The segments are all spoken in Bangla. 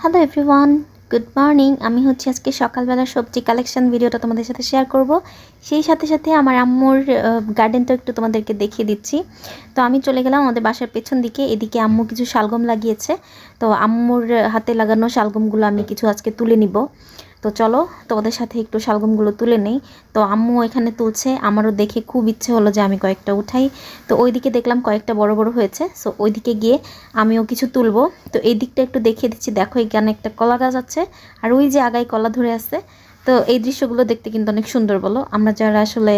Hello everyone, good morning. আমি হচ্ছে আজকে সকালবেলা সবজি কালেকশন ভিডিওটা তোমাদের সাথে শেয়ার করব। সেই সাথে সাথে আমার আম্মুর গার্ডেনটা একটু তোমাদেরকে দেখিয়ে দিচ্ছি। তো আমি চলে গেলাম আমাদের বাসার পেছন দিকে। এদিকে আম্মু কিছু শালগম লাগিয়েছে, তো আম্মুর হাতে লাগানো শালগমগুলো আমি কিছু আজকে তুলে নিব। তো চলো তোমাদের সাথে একটু শালগমগুলো তুলে নেই। তো আম্মু এখানে তুলছে, আমারও দেখে খুব ইচ্ছে হলো যে আমি কয়েকটা উঠাই। তো ওইদিকে দেখলাম কয়েকটা বড় বড় হয়েছে, সো ওইদিকে গিয়ে আমিও কিছু তুলবো। তো এই দিকটা একটু দেখিয়ে দিচ্ছি, দেখো এখানে একটা কলা গাছ আছে আর ওই যে আগায় কলা ধরে আছে। তো এই দৃশ্যগুলো দেখতে কিন্তু অনেক সুন্দর, বলো? আমরা যারা আসলে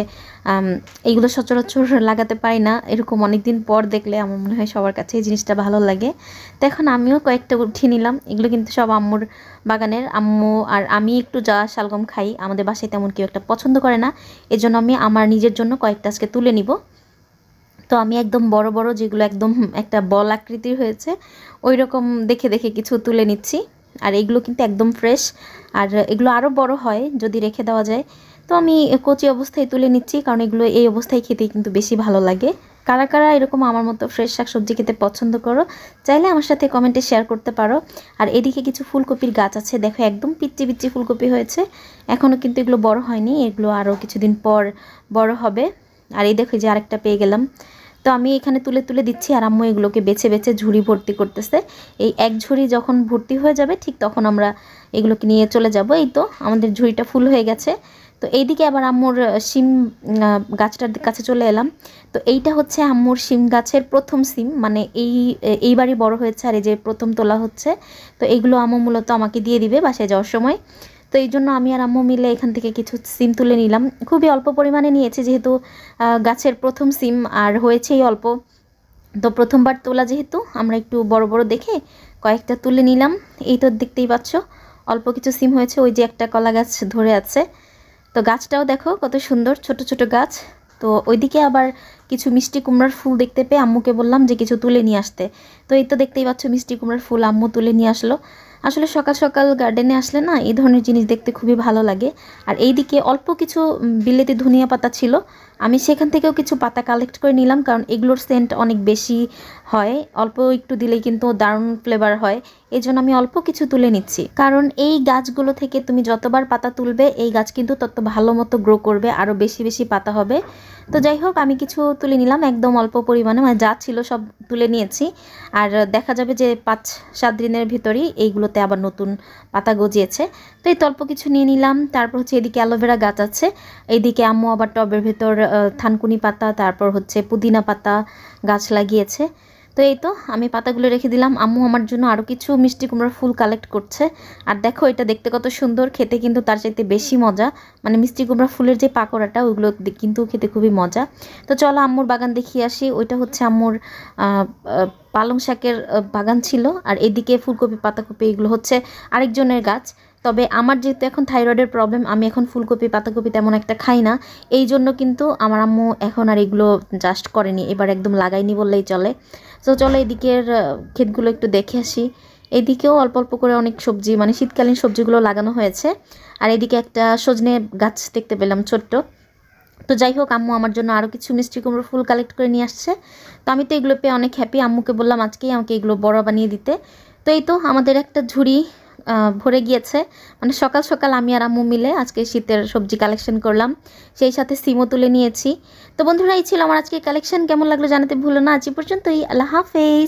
এইগুলো সচরাচর লাগাতে পারি না, এরকম অনেকদিন পর দেখলে আমার মনে হয় সবার কাছে এই জিনিসটা ভালো লাগে। তো এখন আমিও কয়েকটা উঠিয়ে নিলাম। এগুলো কিন্তু সব আম্মুর বাগানের। আম্মু আর আমি একটু যা শালগম খাই, আমাদের বাসায় তেমন কেউ একটা পছন্দ করে না, এজন্য আমি আমার নিজের জন্য কয়েকটা আজকে তুলে নিব। তো আমি একদম বড় বড় যেগুলো একদম একটা বল আকৃতির হয়েছে ওই রকম দেখে দেখে কিছু তুলে নিচ্ছি। আর এগুলো কিন্তু একদম ফ্রেশ, আর এগুলো আরও বড় হয় যদি রেখে দেওয়া যায়। তো আমি কচি অবস্থায় তুলে নিচ্ছি, কারণ এগুলো এই অবস্থায় খেতেই কিন্তু বেশি ভালো লাগে। কারা কারা এরকম আমার মতো ফ্রেশ শাকসবজি খেতে পছন্দ করো, চাইলে আমার সাথে কমেন্টে শেয়ার করতে পারো। আর এদিকে কিছু ফুলকপির গাছ আছে, দেখো একদম পিচ্চি পিচ্চি ফুলকপি হয়েছে। এখনও কিন্তু এগুলো বড় হয়নি, এগুলো আরও কিছুদিন পর বড় হবে। আর এই দেখো যে আরেকটা পেয়ে গেলাম। তো আমি এখানে তুলে তুলে দিচ্ছি, আর আম্মু এগুলোকে বেছে বেছে ঝুড়ি ভর্তি করতেছে। এই এক ঝুড়ি যখন ভর্তি হয়ে যাবে ঠিক তখন আমরা এগুলোকে নিয়ে চলে যাব। এই তো আমাদের ঝুড়িটা ফুল হয়ে গেছে। তো এইদিকে আবার আম্মুর শিম গাছটার কাছে চলে এলাম। তো এইটা হচ্ছে আম্মুর শিম গাছের প্রথম শিম, মানে এইবারই বড় হয়েছে, আর এই যে প্রথম তোলা হচ্ছে। তো এইগুলো আম্মু মূলত আমাকে দিয়ে দিবে বাসায় যাওয়ার সময়। তো এই জন্য আমি আর আম্মু মিলে এখান থেকে কিছু সিম তুলে নিলাম। খুবই অল্প পরিমাণে নিয়েছি, যেহেতু গাছের প্রথম সিম আর হয়েছেই অল্প। তো প্রথমবার তোলা যেহেতু আমরা একটু বড় বড় দেখে কয়েকটা তুলে নিলাম। এই তো দেখতেই পাচ্ছ অল্প কিছু সিম হয়েছে, ওই যে একটা কলা গাছ ধরে আছে। তো গাছটাও দেখো কত সুন্দর, ছোট ছোট গাছ। তো ওইদিকে আবার কিছু মিষ্টি কুমড়ার ফুল দেখতে পেয়ে আম্মুকে বললাম যে কিছু তুলে নিয়ে আসতে। তো এই তো দেখতেই পাচ্ছ মিষ্টি কুমড়ার ফুল আম্মু তুলে নিয়ে আসলো। আসলে সকাল সকাল গার্ডেনে আসলে না এই ধরনের জিনিস দেখতে খুবই ভালো লাগে। আর এইদিকে অল্প কিছু বিলেতি ধনিয়া পাতা ছিল, আমি সেখান থেকেও কিছু পাতা কালেক্ট করে নিলাম, কারণ এগুলোর সেন্ট অনেক বেশি হয়, অল্প একটু দিলেই কিন্তু দারুণ ফ্লেভার হয়। এই জন্য আমি অল্প কিছু তুলে নিচ্ছি, কারণ এই গাছগুলো থেকে তুমি যতবার পাতা তুলবে এই গাছ কিন্তু তত ভালো মতো গ্রো করবে, আরও বেশি বেশি পাতা হবে। তো যাই হোক আমি কিছু তুলে নিলাম একদম অল্প পরিমাণে, মানে যা ছিল সব তুলে নিয়েছি। আর দেখা যাবে যে 5-7 দিনের ভিতরেই এইগুলোতে আবার নতুন পাতা গজিয়েছে। তো এই অল্প কিছু নিয়ে নিলাম। তারপর হচ্ছে এদিকে অ্যালোভেরা গাছ আছে, এইদিকে আম্মু আবার টবের ভেতর থানকুনি পাতা, তারপর হচ্ছে পুদিনা পাতা গাছ লাগিয়েছে। তো এই তো আমি পাতাগুলো রেখে দিলাম। আম্মু আমার জন্য আরও কিছু মিষ্টি কুমড়ার ফুল কালেক্ট করছে। আর দেখো এটা দেখতে কত সুন্দর, খেতে কিন্তু তার চাইতে বেশি মজা। মানে মিষ্টি কুমড়া ফুলের যে পাকোড়াটা ওইগুলো কিন্তু খেতে খুবই মজা। তো চলো আম্মুর বাগান দেখিয়ে আসি। ওইটা হচ্ছে আম্মুর পালং শাকের বাগান ছিল, আর এদিকে ফুলকপি পাতাকপি এগুলো হচ্ছে আরেকজনের গাছ। তবে আমার যেহেতু এখন থাইরয়েডের প্রবলেম, আমি এখন ফুলকপি পাতাকপি তেমন একটা খাই না, এই জন্য কিন্তু আমার আম্মু এখন আর এগুলো জাস্ট করেনি, এবার একদম লাগাইনি বললেই চলে। তো চলো এদিকের ক্ষেতগুলো একটু দেখে আসি। এদিকেও অল্প অল্প করে অনেক সবজি, মানে শীতকালীন সবজিগুলো লাগানো হয়েছে। আর এদিকে একটা সজনে গাছ দেখতে পেলাম ছোট্ট। তো যাই হোক আম্মু আমার জন্য আরও কিছু মিষ্টি কুমড়ো ফুল কালেক্ট করে নিয়ে আসছে। তো আমি তো এগুলো পেয়ে অনেক হ্যাপি, আম্মুকে বললাম আজকেই আমাকে এগুলো বড় বানিয়ে দিতে। তো এই তো আমাদের একটা ঝুড়ি ভরে গিয়েছে। মানে সকাল সকাল আমি আর আম্মু মিলে আজকে শীতের সবজি কালেকশন করলাম, সেই সাথে সিমও তুলে নিয়েছি। তো বন্ধুরা এই ছিল আমার আজকে কালেকশন, কেমন লাগলো জানাতে ভুলো না। আজ পর্যন্তই, আল্লাহ হাফেজ।